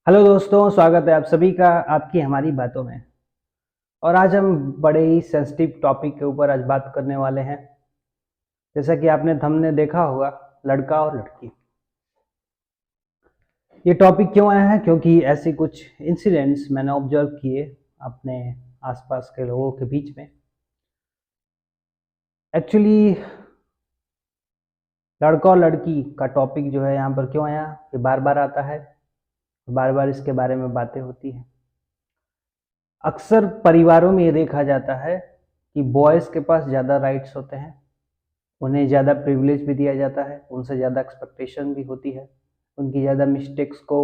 Hello दोस्तों, स्वागत है आप सभी का आपकी हमारी बातों में। और आज हम बड़े ही सेंसिटिव टॉपिक के ऊपर आज बात करने वाले हैं। जैसा कि आपने थंबनेल देखा होगा, लड़का और लड़की। ये टॉपिक क्यों आया है? क्योंकि ऐसे कुछ इंसिडेंट्स मैंने ऑब्जर्व किए अपने आसपास के लोगों के बीच में। एक्चुअली लड़का और लड़की का टॉपिक जो है यहाँ पर क्यों आया, ये बार बार आता है, बार बार इसके बारे में बातें होती हैं। अक्सर परिवारों में ये देखा जाता है कि बॉयज़ के पास ज़्यादा राइट्स होते हैं, उन्हें ज़्यादा प्रिविलेज भी दिया जाता है, उनसे ज़्यादा एक्सपेक्टेशन भी होती है, उनकी ज़्यादा मिस्टेक्स को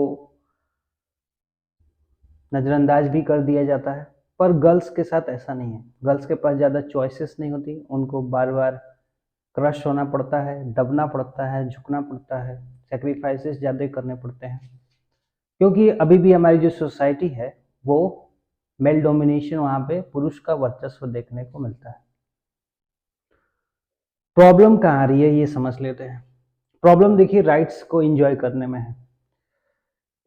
नज़रअंदाज भी कर दिया जाता है। पर गर्ल्स के साथ ऐसा नहीं है। गर्ल्स के पास ज़्यादा चॉइसेस नहीं होती, उनको बार बार क्रश होना पड़ता है, दबना पड़ता है, झुकना पड़ता है, सेक्रीफाइसेस ज़्यादा करने पड़ते हैं। क्योंकि अभी भी हमारी जो सोसाइटी है वो मेल डोमिनेशन, वहाँ पे पुरुष का वर्चस्व देखने को मिलता है। प्रॉब्लम कहाँ आ रही है ये समझ लेते हैं। प्रॉब्लम देखिए राइट्स को एंजॉय करने में है।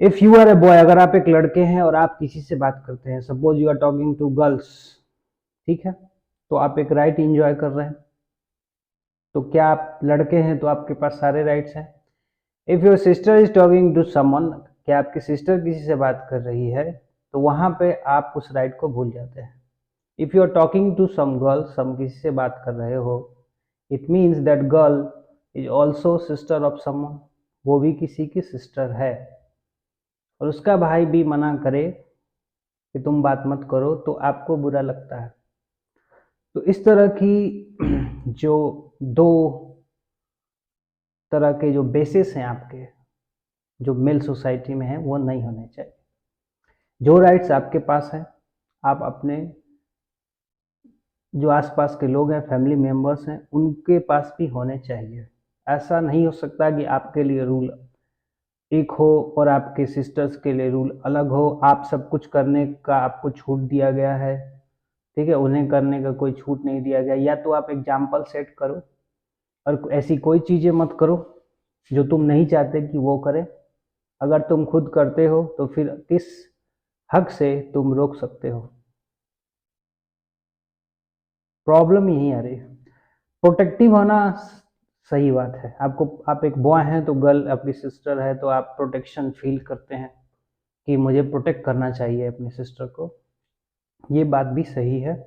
If you are a boy, अगर आप एक लड़के हैं और आप किसी से बात करते हैं, suppose you are talking to girls, ठीक है, तो आप एक राइट एंजॉय कर रहे हैं। तो क्या आप लड़के हैं तो आपके पास सारे राइट्स हैं? If your sister is talking to someone, क्या आपकी सिस्टर किसी से बात कर रही है, तो वहां पे आप उस राइट को भूल जाते हैं। If you are talking to some girl, some किसी से बात कर रहे हो, it means that girl is also sister of someone, वो भी किसी की सिस्टर है। और उसका भाई भी मना करे कि तुम बात मत करो तो आपको बुरा लगता है। तो इस तरह की जो दो तरह के जो बेसिस हैं आपके, जो मेल सोसाइटी में है, वो नहीं होने चाहिए। जो राइट्स आपके पास हैं, आप अपने जो आसपास के लोग हैं, फैमिली मेंबर्स हैं, उनके पास भी होने चाहिए। ऐसा नहीं हो सकता कि आपके लिए रूल एक हो और आपके सिस्टर्स के लिए रूल अलग हो। आप सब कुछ करने का आपको छूट दिया गया है, ठीक है, उन्हें करने का कोई छूट नहीं दिया गया। या तो आप एग्जाम्पल सेट करो और ऐसी कोई चीज़ें मत करो जो तुम नहीं चाहते कि वो करे। अगर तुम खुद करते हो तो फिर किस हक से तुम रोक सकते हो? प्रॉब्लम यही आ रही है। प्रोटेक्टिव होना सही बात है। आपको, आप एक बॉय हैं तो गर्ल अपनी सिस्टर है तो आप प्रोटेक्शन फील करते हैं कि मुझे प्रोटेक्ट करना चाहिए अपनी सिस्टर को, ये बात भी सही है।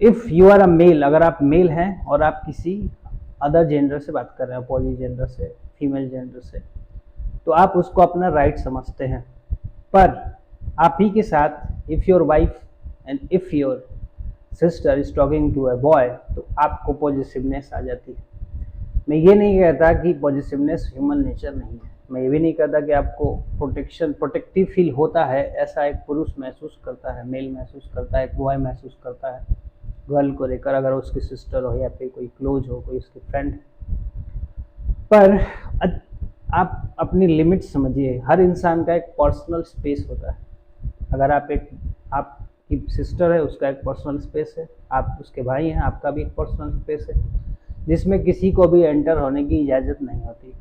If you are a male, अगर आप मेल हैं और आप किसी अदर जेंडर से बात कर रहे हैं, अपोजिट जेंडर से, फीमेल जेंडर से, तो आप उसको अपना राइट समझते हैं। पर आप ही के साथ if your wife and if your sister is talking to a boy, तो आपको पॉजिटिवनेस आ जाती है। मैं ये नहीं कहता कि पॉजिटिवनेस ह्यूमन नेचर नहीं है। मैं ये भी नहीं कहता कि आपको प्रोटेक्टिव फील होता है, ऐसा एक पुरुष महसूस करता है, मेल महसूस करता है, एक बॉय महसूस करता है गर्ल को लेकर, अगर उसकी सिस्टर हो या फिर कोई क्लोज हो, कोई उसकी फ्रेंड। पर आप अपनी लिमिट समझिए। हर इंसान का एक पर्सनल स्पेस होता है। अगर आपकी सिस्टर है, उसका एक पर्सनल स्पेस है, आप उसके भाई हैं, आपका भी एक पर्सनल स्पेस है, जिसमें किसी को भी एंटर होने की इजाज़त नहीं होती।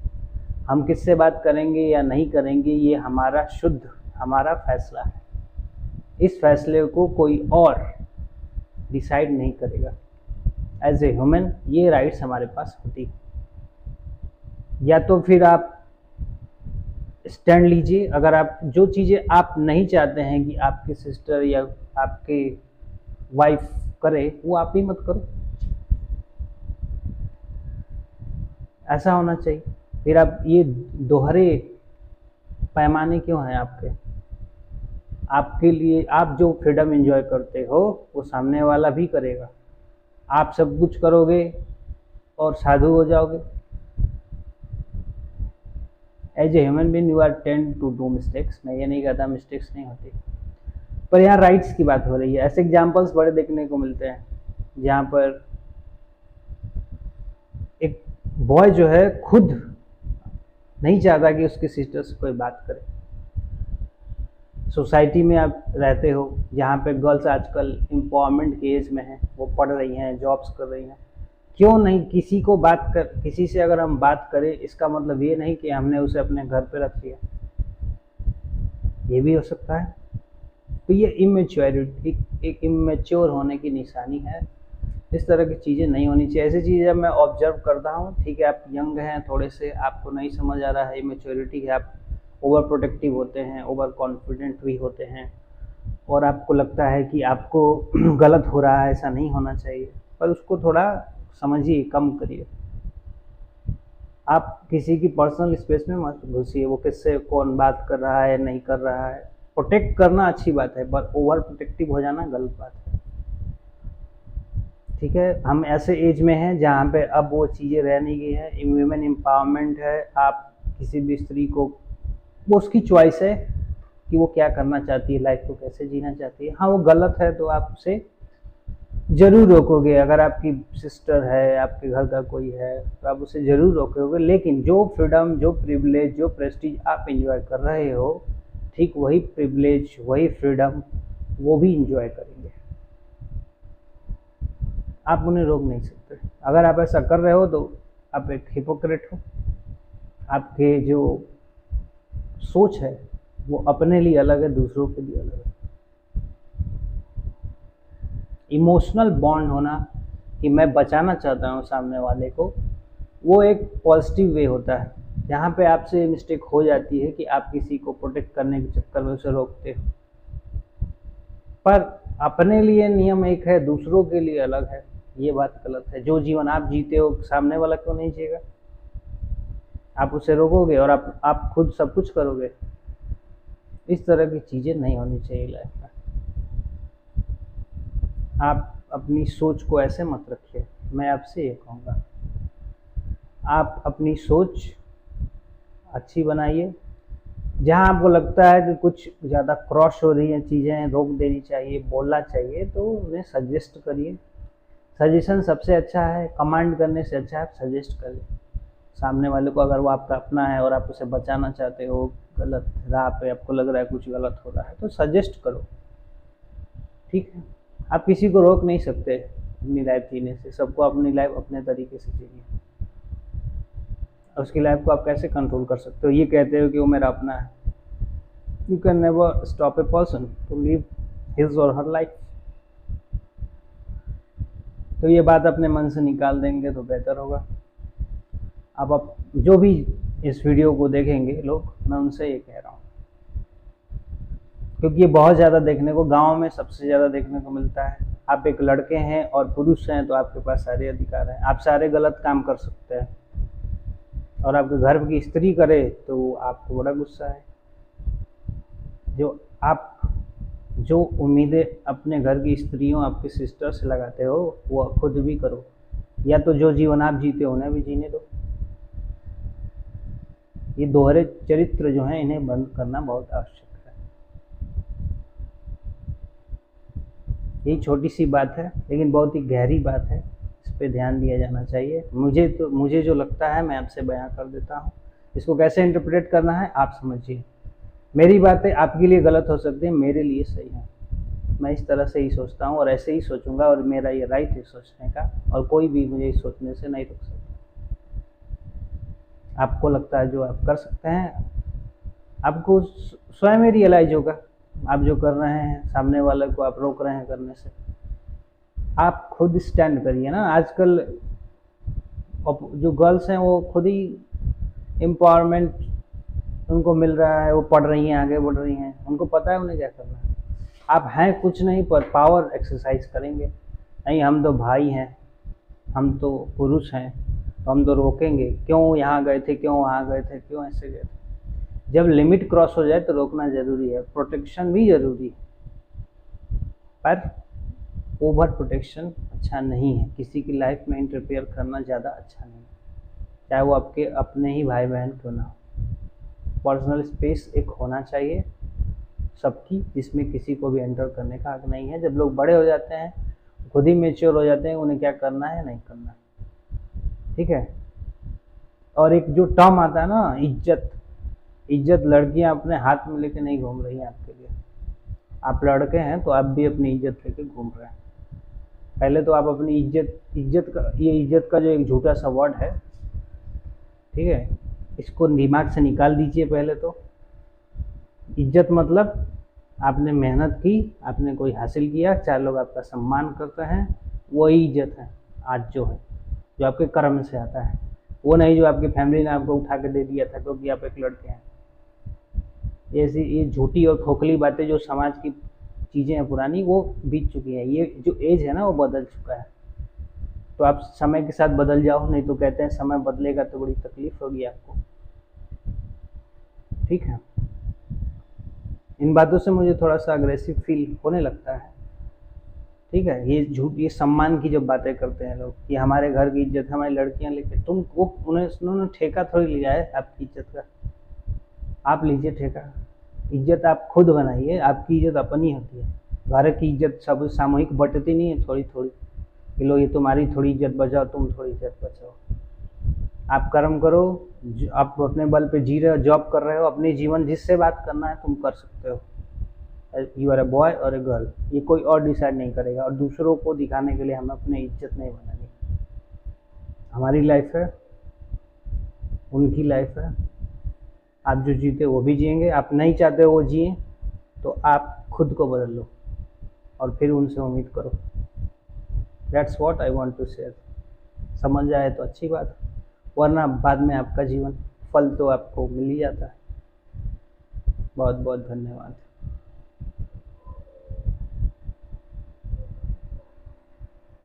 हम किससे बात करेंगे या नहीं करेंगे, ये हमारा फैसला है। इस फैसले को कोई और डिसाइड नहीं करेगा। एज ए ह्यूमन ये राइट्स हमारे पास होती है। या तो फिर आप स्टैंड लीजिए। अगर आप जो चीज़ें आप नहीं चाहते हैं कि आपकी सिस्टर या आपके वाइफ करे, वो आप ही मत करो। ऐसा होना चाहिए। फिर आप ये दोहरे पैमाने क्यों हैं आपके? आपके लिए आप जो फ्रीडम एंजॉय करते हो वो सामने वाला भी करेगा। आप सब कुछ करोगे और साधु हो जाओगे। As a human being you are tend to do mistakes. मैं ये नहीं कहता मिस्टेक्स नहीं होती, पर यहाँ राइट्स की बात हो रही है। ऐसे एग्जाम्पल्स बड़े देखने को मिलते हैं जहाँ पर एक बॉय जो है खुद नहीं चाहता कि उसकी सिस्टर से कोई बात करे। सोसाइटी में आप रहते हो जहाँ पे गर्ल्स आजकल एम्पावरमेंट के एज में हैं, वो पढ़ रही हैं, जॉब्स कर रही हैं। क्यों नहीं किसी से अगर हम बात करें, इसका मतलब ये नहीं कि हमने उसे अपने घर पे रख लिया। ये भी हो सकता है। तो ये इमेच्योरिटी, एक इमेच्योर होने की निशानी है। इस तरह की चीज़ें नहीं होनी चाहिए। ऐसी चीज़ें मैं ऑब्जर्व करता हूँ, ठीक है, आप यंग हैं थोड़े से, आपको नहीं समझ आ रहा है इमेच्योरिटी है, आप ओवर प्रोटेक्टिव होते हैं, ओवर कॉन्फिडेंट भी होते हैं, और आपको लगता है कि आपको गलत हो रहा है, ऐसा नहीं होना चाहिए, पर उसको थोड़ा समझिए, कम करिए। आप किसी की पर्सनल स्पेस में मत घुसिए, वो किससे कौन बात कर रहा है नहीं कर रहा है। प्रोटेक्ट करना अच्छी बात है, पर ओवर प्रोटेक्टिव हो जाना गलत बात है। ठीक है, हम ऐसे एज में हैं जहाँ पे अब वो चीज़ें रह नहीं गई हैं, वुमेन एम्पावरमेंट है। आप किसी भी स्त्री को, वो उसकी चॉइस है कि वो क्या करना चाहती है, लाइफ को कैसे जीना चाहती है। हाँ, वो गलत है तो आप उसे जरूर रोकोगे। अगर आपकी सिस्टर है, आपके घर का कोई है, तो आप उसे जरूर रोकोगे, लेकिन जो फ्रीडम, जो प्रिविलेज, जो प्रेस्टीज आप इंजॉय कर रहे हो, ठीक वही प्रिविलेज, वही फ्रीडम वो भी इंजॉय करेंगे। आप उन्हें रोक नहीं सकते। अगर आप ऐसा कर रहे हो तो आप एक हिपोक्रेट हो। आपके जो सोच है वो अपने लिए अलग है, दूसरों के लिए अलग है। इमोशनल बॉन्ड होना, कि मैं बचाना चाहता हूँ सामने वाले को, वो एक पॉजिटिव वे होता है। जहाँ पे आपसे मिस्टेक हो जाती है कि आप किसी को प्रोटेक्ट करने के चक्कर में उसे रोकते हो, पर अपने लिए नियम एक है, दूसरों के लिए अलग है। ये बात गलत है। जो जीवन आप जीते हो, सामने वाला क्यों नहीं जिएगा? आप उसे रोकोगे और आप खुद सब कुछ करोगे। इस तरह की चीज़ें नहीं होनी चाहिए लाइफ में। आप अपनी सोच को ऐसे मत रखिए। मैं आपसे ये कहूँगा, आप अपनी सोच अच्छी बनाइए। जहाँ आपको लगता है कि कुछ ज़्यादा क्रॉस हो रही हैं चीज़ें, रोक देनी चाहिए, बोलना चाहिए, तो उन्हें सजेस्ट करिए। सजेशन सबसे अच्छा है, कमांड करने से अच्छा है आप सजेस्ट करिए सामने वाले को। अगर वो आपका अपना है और आप उसे बचाना चाहते हो गलत राह पे, आपको लग रहा है कुछ गलत हो रहा है, तो सजेस्ट करो। ठीक है, आप किसी को रोक नहीं सकते अपनी लाइफ जीने से। सबको अपनी लाइफ अपने तरीके से जीनी है। उसकी लाइफ को आप कैसे कंट्रोल कर सकते हो? ये कहते हो कि वो मेरा अपना है। You can never stop a person to live his or her life. तो ये बात अपने मन से निकाल देंगे तो बेहतर होगा। अब आप जो भी इस वीडियो को देखेंगे लोग, मैं उनसे ये कह रहा हूँ, क्योंकि ये बहुत ज़्यादा देखने को, गांव में सबसे ज़्यादा देखने को मिलता है। आप एक लड़के हैं और पुरुष हैं तो आपके पास सारे अधिकार हैं, आप सारे गलत काम कर सकते हैं, और आपके घर की स्त्री करे तो आपको बड़ा गुस्सा है। जो उम्मीदें अपने घर की स्त्रियों, आपके सिस्टर से लगाते हो, वो खुद भी करो, या तो जो जीवन आप जीते हो उन्हें भी जीने दो। ये दोहरे चरित्र जो हैं, इन्हें बंद करना बहुत आवश्यक है। यही छोटी सी बात है, लेकिन बहुत ही गहरी बात है, इस पे ध्यान दिया जाना चाहिए। मुझे जो लगता है मैं आपसे बयां कर देता हूँ। इसको कैसे इंटरप्रेट करना है आप समझिए। मेरी बातें आपके लिए गलत हो सकती हैं, मेरे लिए सही है। मैं इस तरह से ही सोचता हूँ और ऐसे ही सोचूंगा, और मेरा ये राइट है सोचने का, और कोई भी मुझे इस सोचने से नहीं रोक सकता। आपको लगता है जो आप कर सकते हैं, आपको स्वयं ही रियलाइज होगा। आप जो कर रहे हैं, सामने वाले को आप रोक रहे हैं करने से। आप खुद स्टैंड करिए ना। आजकल जो गर्ल्स हैं वो खुद ही एम्पावरमेंट उनको मिल रहा है, वो पढ़ रही हैं, आगे बढ़ रही हैं, उनको पता है उन्हें क्या करना है। आप हैं कुछ नहीं, पर पावर एक्सरसाइज करेंगे। नहीं, हम तो भाई हैं, हम तो पुरुष हैं, तो हम तो रोकेंगे, क्यों यहाँ गए थे, क्यों वहाँ गए थे, क्यों ऐसे गए थे। जब लिमिट क्रॉस हो जाए तो रोकना ज़रूरी है, प्रोटेक्शन भी ज़रूरी है, पर ओवर प्रोटेक्शन अच्छा नहीं है। किसी की लाइफ में इंटरफेयर करना ज़्यादा अच्छा नहीं है, चाहे वो आपके अपने ही भाई बहन क्यों ना हो। पर्सनल स्पेस एक होना चाहिए सबकी, जिसमें किसी को भी एंटर करने का हक नहीं है। जब लोग बड़े हो जाते हैं, खुद ही मेच्योर हो जाते हैं, उन्हें क्या करना है नहीं करना है। ठीक है। और एक जो टर्म आता है ना, इज्जत लड़कियां अपने हाथ में लेके नहीं घूम रही हैं आपके लिए। आप लड़के हैं तो आप भी अपनी इज्जत लेके घूम रहे हैं। पहले तो आप अपनी इज्जत का जो एक झूठा सा वर्ड है, ठीक है, इसको दिमाग से निकाल दीजिए पहले तो। इज्जत मतलब आपने मेहनत की, आपने कोई हासिल किया, 4 लोग आपका सम्मान करते हैं, वही इज्जत है आज जो है, जो आपके कर्म से आता है, वो नहीं जो आपकी फैमिली ने आपको उठा के दे दिया था क्योंकि आप एक लड़के हैं। ऐसी ये झूठी और खोखली बातें जो समाज की चीज़ें हैं पुरानी, वो बीत चुकी हैं। ये जो एज है ना, वो बदल चुका है। तो आप समय के साथ बदल जाओ, नहीं तो कहते हैं समय बदलेगा तो बड़ी तकलीफ होगी आपको। ठीक है, इन बातों से मुझे थोड़ा सा अग्रेसिव फील होने लगता है। ठीक है, ये झूठ, ये सम्मान की जब बातें करते हैं लोग कि हमारे घर की इज्जत हमारी लड़कियां लेके, तुम वो उन्होंने ठेका थोड़ी लिया है आपकी इज्जत का, आप लीजिए ठेका। इज्जत आप खुद बनाइए, आपकी इज्जत अपनी होती है। घर की इज्जत सब सामूहिक बटती नहीं है थोड़ी थोड़ी कि लो ये तुम्हारी थोड़ी इज्जत बचाओ, तुम थोड़ी इज्जत बचाओ। आप कर्म करो, आप अपने बल पे जी रहे हो, जॉब कर रहे हो, अपनी जीवन जिससे बात करना है तुम कर सकते हो। यू आर ए बॉय और ए गर्ल, ये कोई और डिसाइड नहीं करेगा। और दूसरों को दिखाने के लिए हमें अपनी इज्जत नहीं बनानी। हमारी लाइफ है, उनकी लाइफ है, आप जो जीते वो भी जिएंगे, आप नहीं चाहते वो जिए, तो आप खुद को बदल लो और फिर उनसे उम्मीद करो। That's what I want to share. समझ आए तो अच्छी बात, वरना बाद में आपका जीवन फल तो आपको मिल ही जाता है। बहुत बहुत धन्यवाद।